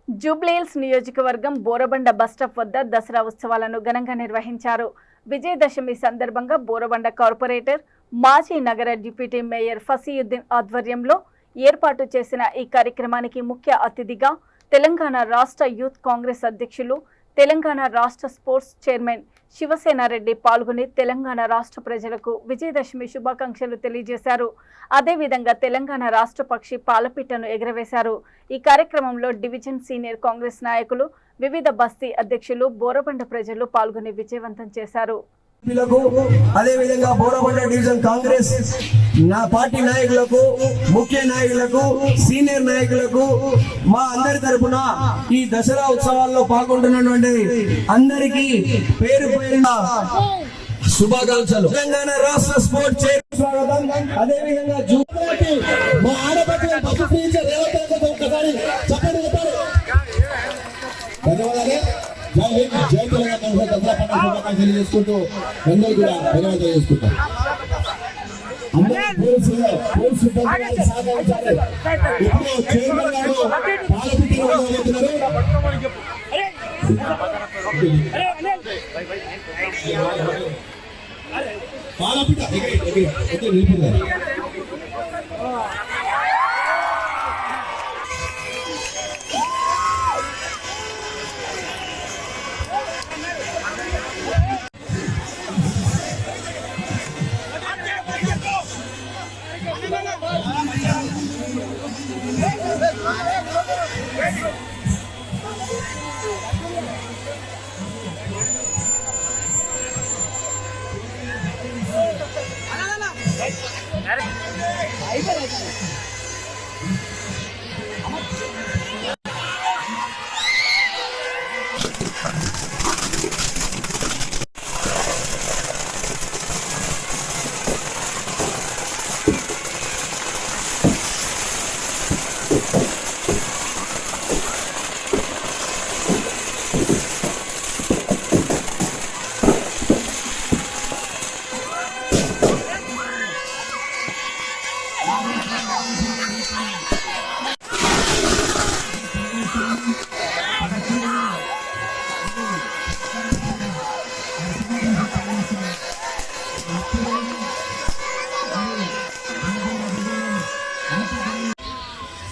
జూబ్లీహిల్స్ నియోజకవర్గం బోరబండ బస్టాప్ వద్ద దసరా ఉత్సవాలను ఘనంగా నిర్వహించారు. విజయదశమి సందర్భంగా బోరబండ కార్పొరేటర్, మాజీ నగర డిప్యూటీ మేయర్ ఫసీయుద్దీన్ ఆధ్వర్యంలో ఏర్పాటు చేసిన ఈ కార్యక్రమానికి ముఖ్య అతిథిగా తెలంగాణ రాష్ట్ర యూత్ కాంగ్రెస్ అధ్యక్షులు, తెలంగాణ రాష్ట్ర స్పోర్ట్స్ చైర్మన్ శివసేనారెడ్డి పాల్గొని తెలంగాణ రాష్ట్ర ప్రజలకు విజయదశమి శుభాకాంక్షలు తెలియజేశారు. అదేవిధంగా తెలంగాణ రాష్ట్ర పక్షి పాలపిట్టను ఎగరవేశారు. ఈ కార్యక్రమంలో డివిజన్ సీనియర్ కాంగ్రెస్ నాయకులు, వివిధ బస్తీ అధ్యక్షులు, బోరబండ ప్రజలు పాల్గొని విజయవంతం చేశారు. అదే విధంగా బోరబండ డివిజన్ కాంగ్రెస్ నా పార్టీ నాయకులకు, ముఖ్య నాయకులకు, సీనియర్ నాయకులకు మా అందరి తరపున ఈ దసరా ఉత్సవాల్లో పాల్గొంటున్నటువంటి అందరికీ పేరు పేరున శుభాకాంక్షలు. తెలంగాణ రాష్ట్ర స్పోర్ట్స్ చైర్మన్ స్వాగతం. అదే విధంగా మా ఆడపడుచు ఒక్కసారి చెప్పండి. ధన్యవాదాలు. జై తెలంగాణ దసరా పండుగ శుభాకాంక్షలు తెలియజేసుకుంటూ అందరూ కూడా ధన్యవాదాలు చేసుకుంటాం. ఇప్పుడు చైర్మన్ గారు పాలపిట్టిన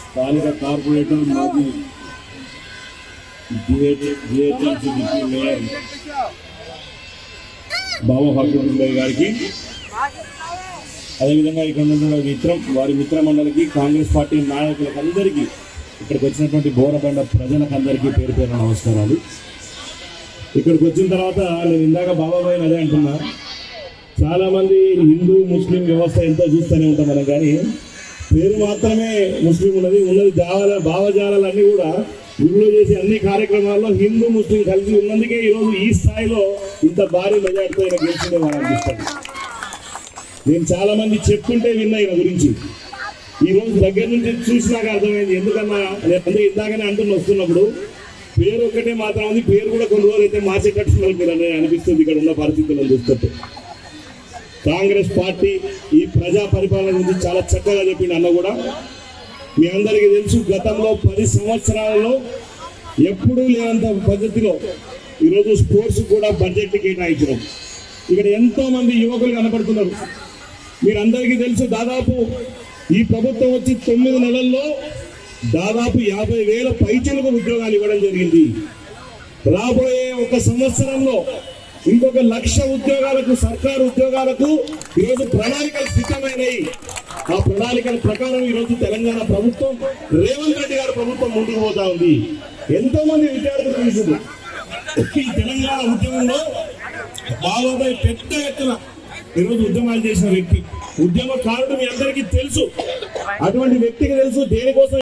స్థానిక కార్పొరేటర్, మాజీ జిహెచ్ఎంసీ డిప్యూటీ మేయర్ బాబా ఫారూక్ గారికి, అదేవిధంగా ఇక్కడ ఉన్నటువంటి వారి మిత్ర మండలికి, కాంగ్రెస్ పార్టీ నాయకులకు అందరికీ, ఇక్కడికి వచ్చినటువంటి బోరబండ ప్రజలకు అందరికీ పేరు పేరు నమస్కారాలు. ఇక్కడికి వచ్చిన తర్వాత నేను ఇందాక బాబాబాయ్ అదే అంటున్నా, చాలామంది హిందూ ముస్లిం వ్యవస్థ ఎంతో చూస్తూనే ఉంటాం మనం, కానీ పేరు మాత్రమే ముస్లిం ఉన్నది భావజాలన్నీ కూడా ఊళ్ళో చేసే అన్ని కార్యక్రమాల్లో హిందూ ముస్లిం కలిసి ఉన్నందుకే ఈరోజు ఈ స్థాయిలో ఇంత భారీ మెజార్టీతో ఆయన గెలిచిందే మనం అనిపిస్తుంది. నేను చాలా మంది చెప్తుంటే విన్నా ఈయన గురించి, ఈరోజు దగ్గర నుంచి చూసినాక అర్థమైంది. ఎందుకన్నా నేను ఇందాకనే వస్తున్నప్పుడు పేరు ఒక్కటే మాత్రం ఉంది, పేరు కూడా కొన్ని రోజులు అయితే మార్చేటట్టున్నారు మీరు అనేది అనిపిస్తుంది ఇక్కడ ఉన్న పరిస్థితులను చూస్తుంటే. కాంగ్రెస్ పార్టీ ఈ ప్రజా పరిపాలన గురించి చాలా చక్కగా చెప్పింది అన్న కూడా. మీ అందరికీ తెలుసు, గతంలో 10 సంవత్సరాలలో ఎప్పుడూ లేనంత పద్ధతిలో ఈరోజు స్పోర్ట్స్ కూడా బడ్జెట్ కేటాయించడం. ఇక్కడ ఎంతో మంది యువకులు కనపడుతున్నారు. మీరందరికీ తెలుసు, దాదాపు ఈ ప్రభుత్వం వచ్చి 9 నెలల్లో దాదాపు 50,000 పైచలకు ఉద్యోగాలు ఇవ్వడం జరిగింది. రాబోయే 1 సంవత్సరంలో ఇంకొక 1,00,000 ఉద్యోగాలకు, సర్కారు ఉద్యోగాలకు ఈరోజు ప్రణాళికలు సిద్ధమైనవి. ఆ ప్రణాళికల ప్రకారం ఈరోజు తెలంగాణ ప్రభుత్వం, రేవంత్ రెడ్డి గారి ప్రభుత్వం ముందుకు పోతా ఉంది. ఎంతో మంది విద్యార్థులు తీసుకుంది ఈ తెలంగాణ ఉద్యమంలో బాబాబాయ్ పెద్ద ఎత్తున ఈరోజు ఉద్యమాలు చేసిన వ్యక్తి, ఉద్యమకారుడు మీ అందరికీ తెలుసు. అటువంటి వ్యక్తికి తెలుసు దేనికోసం